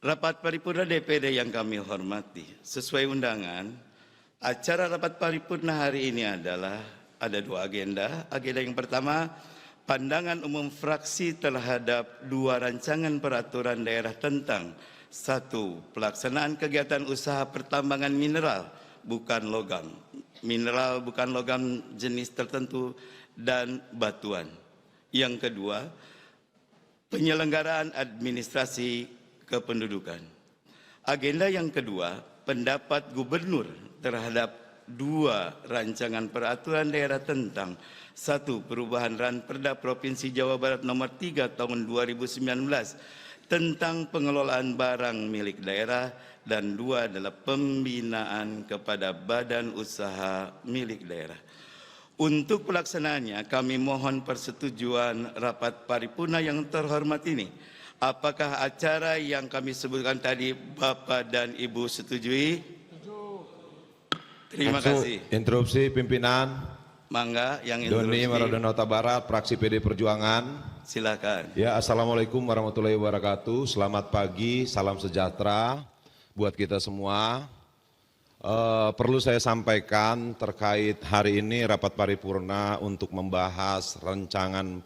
Rapat paripurna DPD yang kami hormati, sesuai undangan, acara rapat paripurna hari ini adalah ada dua agenda. Agenda yang pertama, pandangan umum fraksi terhadap dua rancangan peraturan daerah tentang satu, pelaksanaan kegiatan usaha pertambangan mineral bukan logam, mineral bukan logam jenis tertentu dan batuan. Yang kedua, penyelenggaraan administrasi kependudukan. Agenda yang kedua, pendapat gubernur terhadap dua rancangan peraturan daerah tentang satu, perubahan Ranperda Provinsi Jawa Barat nomor 3 tahun 2019 tentang pengelolaan barang milik daerah, dan dua adalah pembinaan kepada badan usaha milik daerah. Untuk pelaksanaannya kami mohon persetujuan rapat paripurna yang terhormat ini. Apakah acara yang kami sebutkan tadi Bapak dan Ibu setujui? Terima kasih. Interupsi pimpinan. Mangga yang interupsi. Doni Maradonota Barat, fraksi PD Perjuangan. Silakan. Ya, assalamualaikum warahmatullahi wabarakatuh. Selamat pagi, salam sejahtera buat kita semua. Perlu saya sampaikan terkait hari ini rapat paripurna untuk membahas rancangan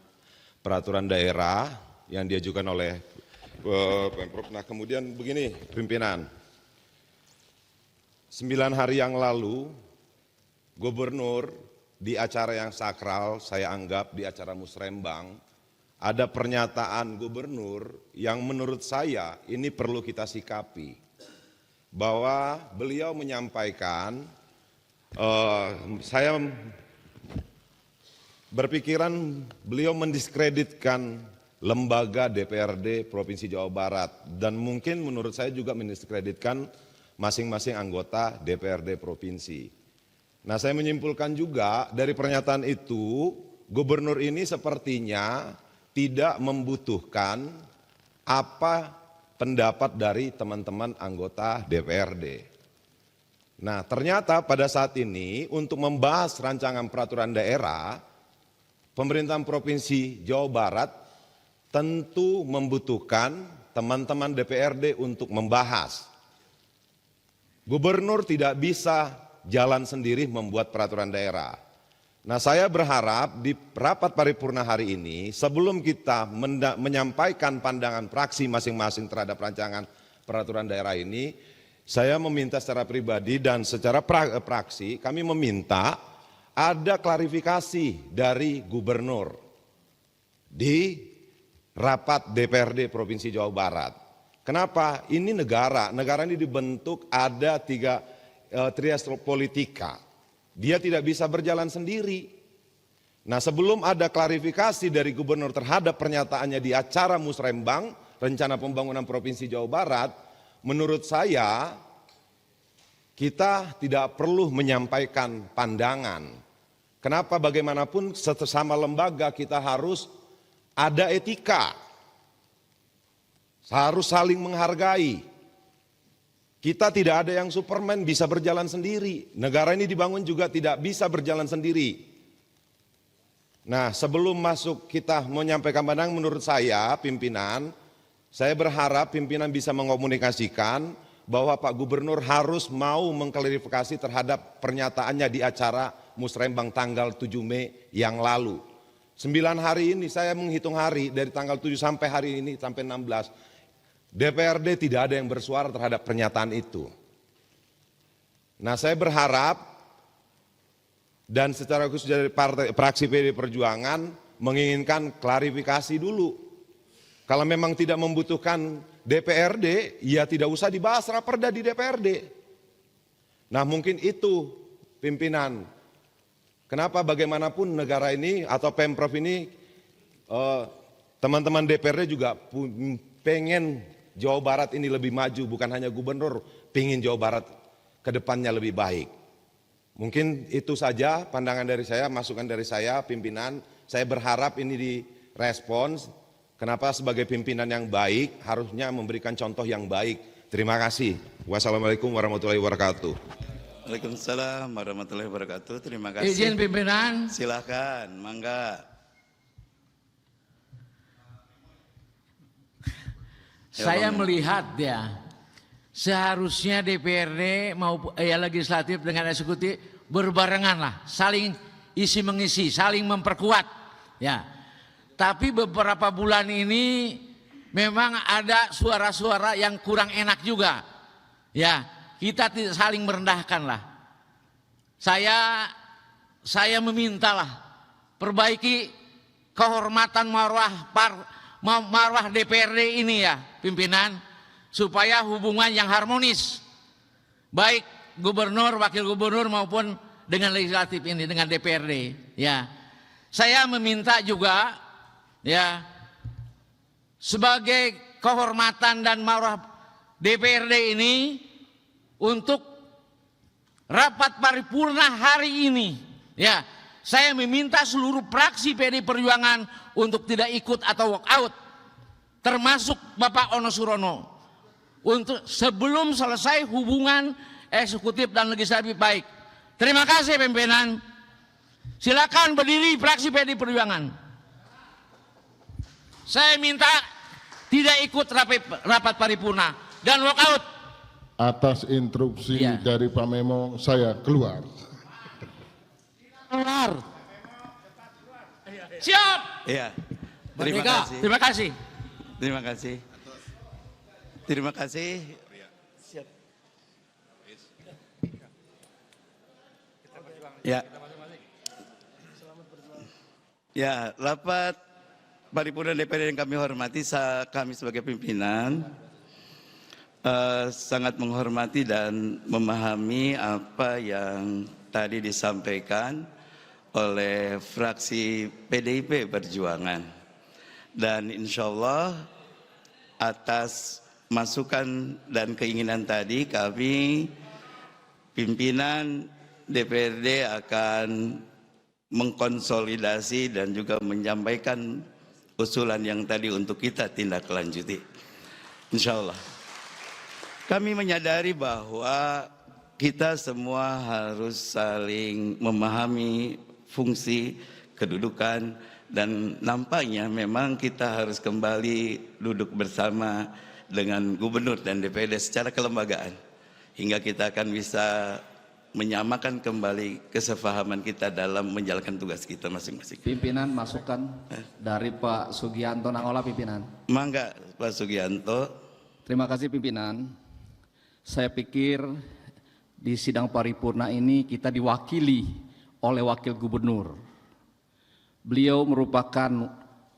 peraturan daerah yang diajukan oleh Pemprov. Nah, kemudian begini pimpinan, 9 hari yang lalu gubernur di acara yang sakral, saya anggap di acara musrembang, ada pernyataan gubernur yang menurut saya ini perlu kita sikapi, bahwa beliau menyampaikan, saya berpikiran beliau mendiskreditkan lembaga DPRD Provinsi Jawa Barat, dan mungkin menurut saya juga mendiskreditkan masing-masing anggota DPRD Provinsi. Nah, saya menyimpulkan juga dari pernyataan itu, gubernur ini sepertinya tidak membutuhkan apa pendapat dari teman-teman anggota DPRD. Nah, ternyata pada saat ini untuk membahas rancangan peraturan daerah, pemerintahan Provinsi Jawa Barat tentu membutuhkan teman-teman DPRD untuk membahas. Gubernur tidak bisa jalan sendiri membuat peraturan daerah. Nah, saya berharap di rapat paripurna hari ini, sebelum kita menyampaikan pandangan fraksi masing-masing terhadap rancangan peraturan daerah ini, saya meminta secara pribadi dan secara fraksi, kami meminta ada klarifikasi dari gubernur di rapat DPRD Provinsi Jawa Barat. Kenapa? Ini negara ini dibentuk ada tiga trias politika. Dia tidak bisa berjalan sendiri. Nah, sebelum ada klarifikasi dari gubernur terhadap pernyataannya di acara musrembang rencana pembangunan Provinsi Jawa Barat, menurut saya kita tidak perlu menyampaikan pandangan. Kenapa? Bagaimanapun sesama lembaga kita harus ada etika, harus saling menghargai. Kita tidak ada yang Superman bisa berjalan sendiri. Negara ini dibangun juga tidak bisa berjalan sendiri. Nah, sebelum masuk kita menyampaikan pandangan, menurut saya pimpinan, saya berharap pimpinan bisa mengomunikasikan bahwa Pak Gubernur harus mau mengklarifikasi terhadap pernyataannya di acara musrembang tanggal 7 Mei yang lalu. 9 hari ini saya menghitung hari dari tanggal 7 sampai hari ini sampai 16. DPRD tidak ada yang bersuara terhadap pernyataan itu. Nah, saya berharap dan secara khusus dari fraksi PD Perjuangan menginginkan klarifikasi dulu. Kalau memang tidak membutuhkan DPRD, ya tidak usah dibahas raperda di DPRD. Nah, mungkin itu pimpinan. Kenapa bagaimanapun negara ini atau Pemprov ini, teman-teman DPRD juga pengen Jawa Barat ini lebih maju, bukan hanya gubernur pengen Jawa Barat ke depannya lebih baik. Mungkin itu saja pandangan dari saya, masukan dari saya pimpinan. Saya berharap ini direspons. Kenapa sebagai pimpinan yang baik harusnya memberikan contoh yang baik. Terima kasih. Wassalamualaikum warahmatullahi wabarakatuh. Waalaikumsalam warahmatullahi wabarakatuh. Terima kasih. Izin pimpinan. Silakan, mangga. Saya melihat ya, seharusnya DPRD maupun legislatif dengan eksekutif berbarengan lah, saling isi mengisi, saling memperkuat. Ya, tapi beberapa bulan ini memang ada suara-suara yang kurang enak juga. Ya, kita tidak saling merendahkan lah. Saya memintalah perbaiki kehormatan marwah DPRD ini ya, pimpinan, supaya hubungan yang harmonis baik gubernur, wakil gubernur maupun dengan legislatif ini, dengan DPRD ya. Saya meminta juga ya, sebagai kehormatan dan marwah DPRD ini, untuk rapat paripurna hari ini ya, saya meminta seluruh fraksi PD Perjuangan untuk tidak ikut atau walk out, termasuk Bapak Ono Surono, untuk sebelum selesai hubungan eksekutif dan legislatif baik. Terima kasih pimpinan. Silakan berdiri fraksi PD Perjuangan. Saya minta tidak ikut rapat paripurna dan walk out. Atas instruksi dari Pak Memo, saya keluar. Keluar. Siap. Iya. Terima kasih. Terima kasih. Terima kasih. Terima kasih. Siap. Ya. Ya, rapat paripurna DPR yang kami hormati, kami sebagai pimpinan sangat menghormati dan memahami apa yang tadi disampaikan oleh fraksi PDIP Perjuangan, dan insya Allah atas masukan dan keinginan tadi kami pimpinan DPRD akan mengkonsolidasi dan juga menyampaikan usulan yang tadi untuk kita tindak lanjuti, insya Allah. Kami menyadari bahwa kita semua harus saling memahami fungsi, kedudukan, dan nampaknya memang kita harus kembali duduk bersama dengan gubernur dan DPRD secara kelembagaan, hingga kita akan bisa menyamakan kembali kesepahaman kita dalam menjalankan tugas kita masing-masing. Pimpinan, masukan dari Pak Sugianto Nangola, pimpinan. Mangga Pak Sugianto. Terima kasih pimpinan. Saya pikir di sidang paripurna ini kita diwakili oleh wakil gubernur. Beliau merupakan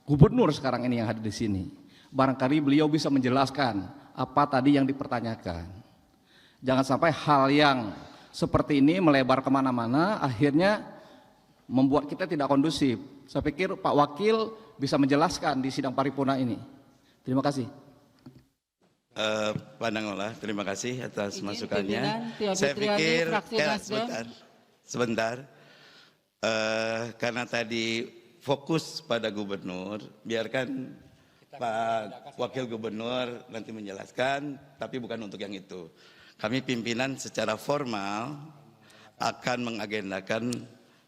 gubernur sekarang ini yang hadir di sini. Barangkali beliau bisa menjelaskan apa tadi yang dipertanyakan. Jangan sampai hal yang seperti ini melebar kemana-mana, akhirnya membuat kita tidak kondusif. Saya pikir Pak Wakil bisa menjelaskan di sidang paripurna ini. Terima kasih. Pak Nangola, terima kasih atas masukannya. Saya pikir sebentar, karena tadi fokus pada gubernur, biarkan Pak Wakil Gubernur nanti menjelaskan, tapi bukan untuk yang itu. Kami pimpinan secara formal akan mengagendakan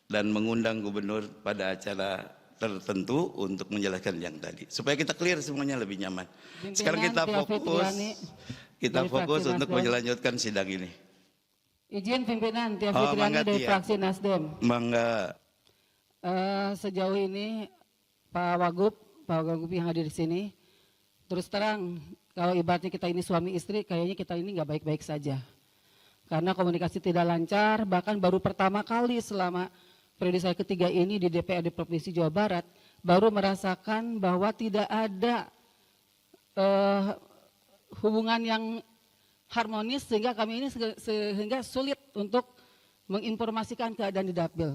dan mengundang gubernur pada acara tertentu untuk menjelaskan yang tadi, supaya kita clear semuanya lebih nyaman. Sekarang kita fokus untuk melanjutkan sidang ini. Izin pimpinan Tia Fitriani dari fraksi Nasdem. Mangga. Sejauh ini Pak Wagub yang hadir di sini, terus terang kalau ibaratnya kita ini suami istri, kayaknya kita ini nggak baik-baik saja. Karena komunikasi tidak lancar, bahkan baru pertama kali selama periode saya ketiga ini di DPRD Provinsi Jawa Barat, baru merasakan bahwa tidak ada hubungan yang harmonis, sehingga kami ini sehingga sulit untuk menginformasikan keadaan di Dapil.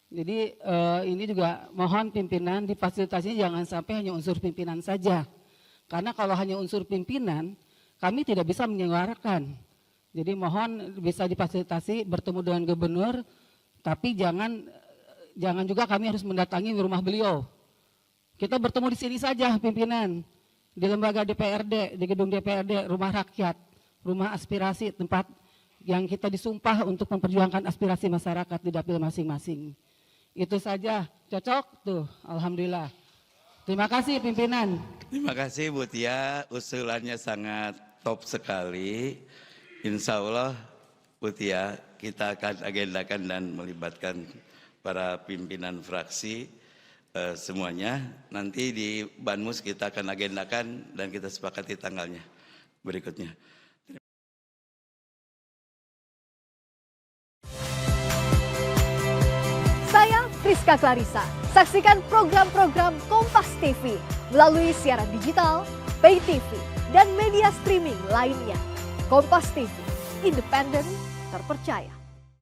Jadi ini juga mohon pimpinan difasilitasinya jangan sampai hanya unsur pimpinan saja. Karena kalau hanya unsur pimpinan, kami tidak bisa menyuarakan. Jadi mohon bisa difasilitasi bertemu dengan gubernur, tapi jangan juga kami harus mendatangi rumah beliau. Kita bertemu di sini saja pimpinan, di lembaga DPRD, di gedung DPRD, rumah rakyat, rumah aspirasi, tempat yang kita disumpah untuk memperjuangkan aspirasi masyarakat di dapil masing-masing. Itu saja, cocok tuh, alhamdulillah. Terima kasih pimpinan. Terima kasih Bu Tia, usulannya sangat top sekali. Insya Allah Bu Tia, kita akan agendakan dan melibatkan para pimpinan fraksi semuanya. Nanti di Banmus kita akan agendakan dan kita sepakati tanggalnya berikutnya. Saya Friska Clarissa. Saksikan program-program Kompas TV melalui siaran digital, pay TV, dan media streaming lainnya. Kompas TV, independen, terpercaya.